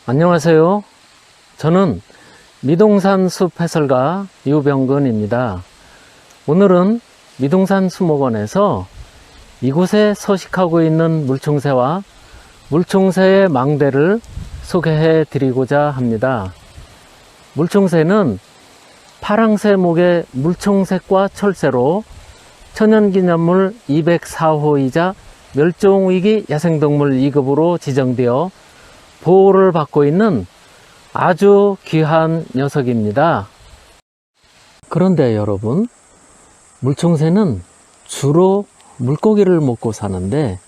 안녕하세요. 저는 미동산 숲 해설가 유병근입니다. 오늘은 미동산 수목원에서 이곳에 서식하고 있는 물총새와 물총새의 망대를 소개해 드리고자 합니다. 물총새는 파랑새 목의 물총새과 철새로 천연기념물 204호이자 멸종위기 야생동물 2급으로 지정되어 보호를 받고 있는 아주 귀한 녀석입니다. 그런데 여러분, 물총새는 주로 물고기를 먹고 사는데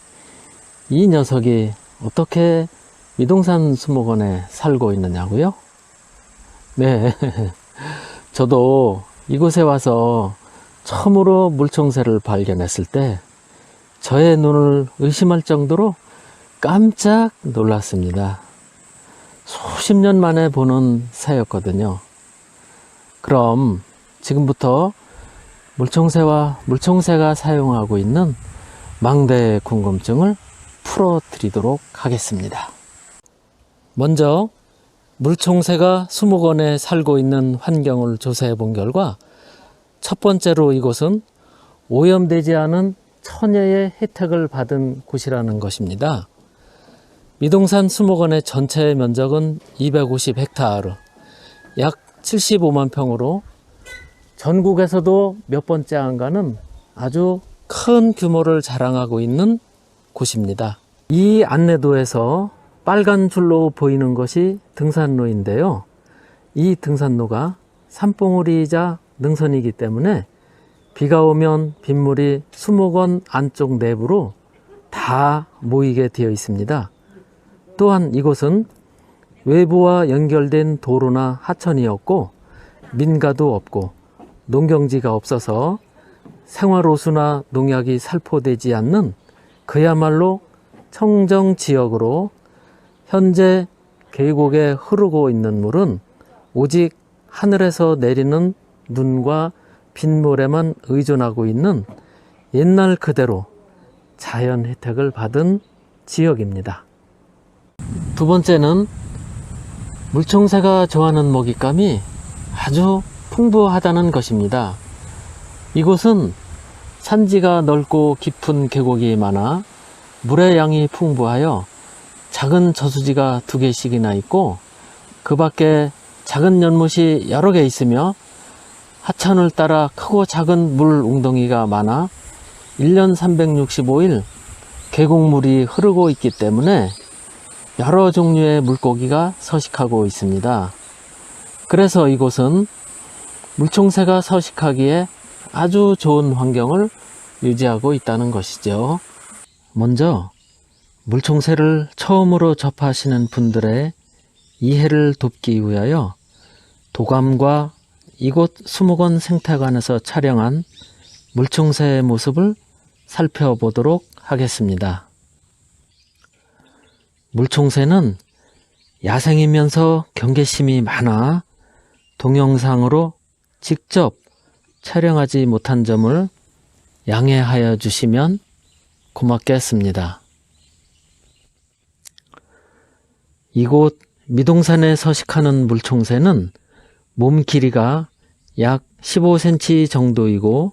이 녀석이 어떻게 미동산 수목원에 살고 있느냐고요? 네, 저도 이곳에 와서 처음으로 물총새를 발견했을 때 저의 눈을 의심할 정도로 깜짝 놀랐습니다. 수십 년 만에 보는 새였거든요. 그럼 지금부터 물총새와 물총새가 사용하고 있는 망대의 궁금증을 풀어드리도록 하겠습니다. 먼저 물총새가 수목원에 살고 있는 환경을 조사해 본 결과 첫 번째로 이곳은 오염되지 않은 천혜의 혜택을 받은 곳이라는 것입니다. 미동산 수목원의 전체 면적은 250헥타르, 약 75만 평으로 전국에서도 몇 번째 안 가는 아주 큰 규모를 자랑하고 있는 곳입니다. 이 안내도에서 빨간 줄로 보이는 것이 등산로인데요. 이 등산로가 산봉우리이자 능선이기 때문에 비가 오면 빗물이 수목원 안쪽 내부로 다 모이게 되어 있습니다. 또한 이곳은 외부와 연결된 도로나 하천이 없고 민가도 없고 농경지가 없어서 생활호수나 농약이 살포되지 않는 그야말로 청정지역으로 현재 계곡에 흐르고 있는 물은 오직 하늘에서 내리는 눈과 빗물에만 의존하고 있는 옛날 그대로 자연 혜택을 받은 지역입니다. 두 번째는 물총새가 좋아하는 먹잇감이 아주 풍부하다는 것입니다. 이곳은 산지가 넓고 깊은 계곡이 많아 물의 양이 풍부하여 작은 저수지가 2개씩이나 있고 그 밖에 작은 연못이 여러 개 있으며 하천을 따라 크고 작은 물 웅덩이가 많아 1년 365일 계곡물이 흐르고 있기 때문에 여러 종류의 물고기가 서식하고 있습니다. 그래서 이곳은 물총새가 서식하기에 아주 좋은 환경을 유지하고 있다는 것이죠. 먼저 물총새를 처음으로 접하시는 분들의 이해를 돕기 위하여 도감과 이곳 수목원 생태관에서 촬영한 물총새의 모습을 살펴보도록 하겠습니다. 물총새는 야생이면서 경계심이 많아 동영상으로 직접 촬영하지 못한 점을 양해하여 주시면 고맙겠습니다. 이곳 미동산에 서식하는 물총새는 몸 길이가 약 15cm 정도이고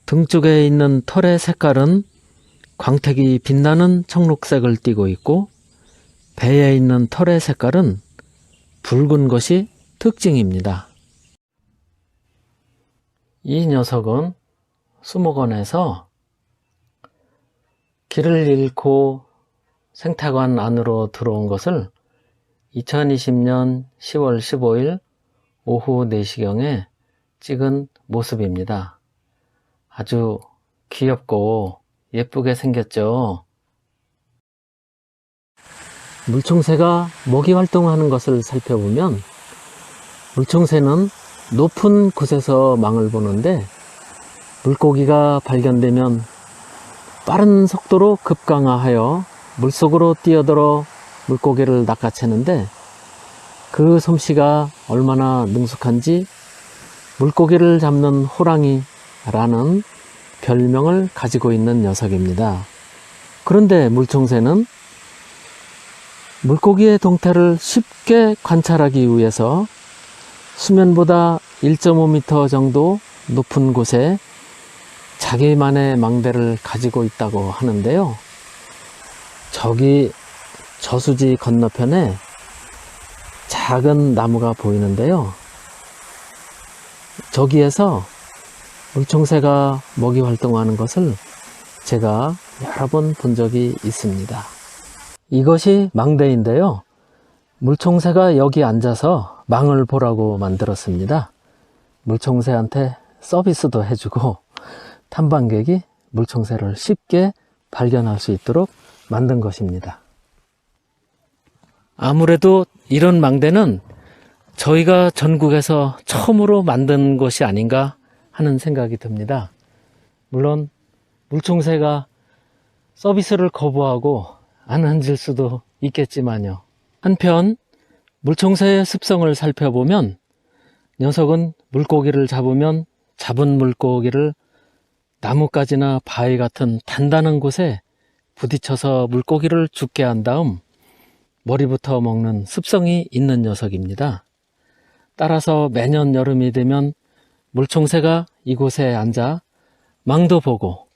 등 쪽에 있는 털의 색깔은 광택이 빛나는 청록색을 띠고 있고 배에 있는 털의 색깔은 붉은 것이 특징입니다. 이 녀석은 수목원에서 길을 잃고 생태관 안으로 들어온 것을 2020년 10월 15일 오후 4시경에 찍은 모습입니다. 아주 귀엽고 예쁘게 생겼죠. 물총새가 먹이 활동하는 것을 살펴보면 물총새는 높은 곳에서 망을 보는데 물고기가 발견되면 빠른 속도로 급강하하여 물속으로 뛰어들어 물고기를 낚아채는데 그 솜씨가 얼마나 능숙한지 물고기를 잡는 호랑이라는 별명을 가지고 있는 녀석입니다. 그런데 물총새는 물고기의 동태를 쉽게 관찰하기 위해서 수면보다 1.5m 정도 높은 곳에 자기만의 망대를 가지고 있다고 하는데요. 저기 저수지 건너편에 작은 나무가 보이는데요. 저기에서 물총새가 먹이 활동하는 것을 제가 여러 번 본 적이 있습니다. 이것이 망대인데요. 물총새가 여기 앉아서 망을 보라고 만들었습니다. 물총새한테 서비스도 해주고 탐방객이 물총새를 쉽게 발견할 수 있도록 만든 것입니다. 아무래도 이런 망대는 저희가 전국에서 처음으로 만든 것이 아닌가 하는 생각이 듭니다. 물론 물총새가 서비스를 거부하고 안 앉을 수도 있겠지만요. 한편 물총새의 습성을 살펴보면 녀석은 물고기를 잡으면 잡은 물고기를 나뭇가지나 바위 같은 단단한 곳에 부딪혀서 물고기를 죽게 한 다음 머리부터 먹는 습성이 있는 녀석입니다. 따라서 매년 여름이 되면 물총새가 이곳에 앉아 망도 보고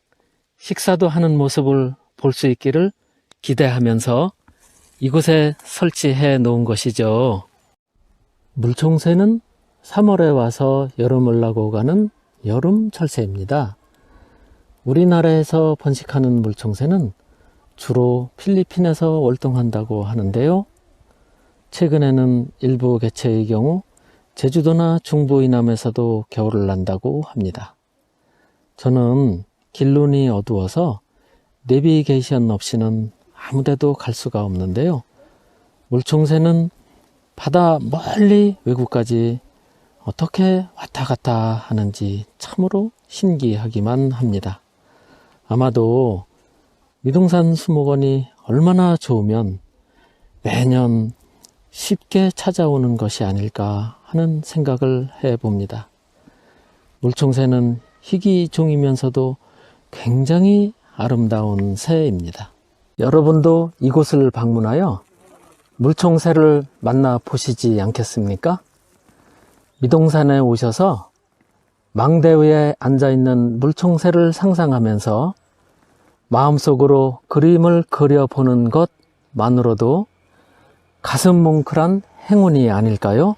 식사도 하는 모습을 볼 수 있기를 기대하면서 이곳에 설치해 놓은 것이죠. 물총새는 3월에 와서 여름을 나고 가는 여름 철새입니다. 우리나라에서 번식하는 물총새는 주로 필리핀에서 월동한다고 하는데요. 최근에는 일부 개체의 경우 제주도나 중부 이남에서도 겨울을 난다고 합니다. 저는 길눈이 어두워서 내비게이션 없이는 아무데도 갈 수가 없는데요. 물총새는 바다 멀리 외국까지 어떻게 왔다 갔다 하는지 참으로 신기하기만 합니다. 아마도 미동산 수목원이 얼마나 좋으면 매년 쉽게 찾아오는 것이 아닐까 하는 생각을 해봅니다. 물총새는 희귀종이면서도 굉장히 아름다운 새입니다. 여러분도 이곳을 방문하여 물총새를 만나 보시지 않겠습니까? 미동산에 오셔서 망대 위에 앉아있는 물총새를 상상하면서 마음속으로 그림을 그려보는 것만으로도 가슴 뭉클한 행운이 아닐까요?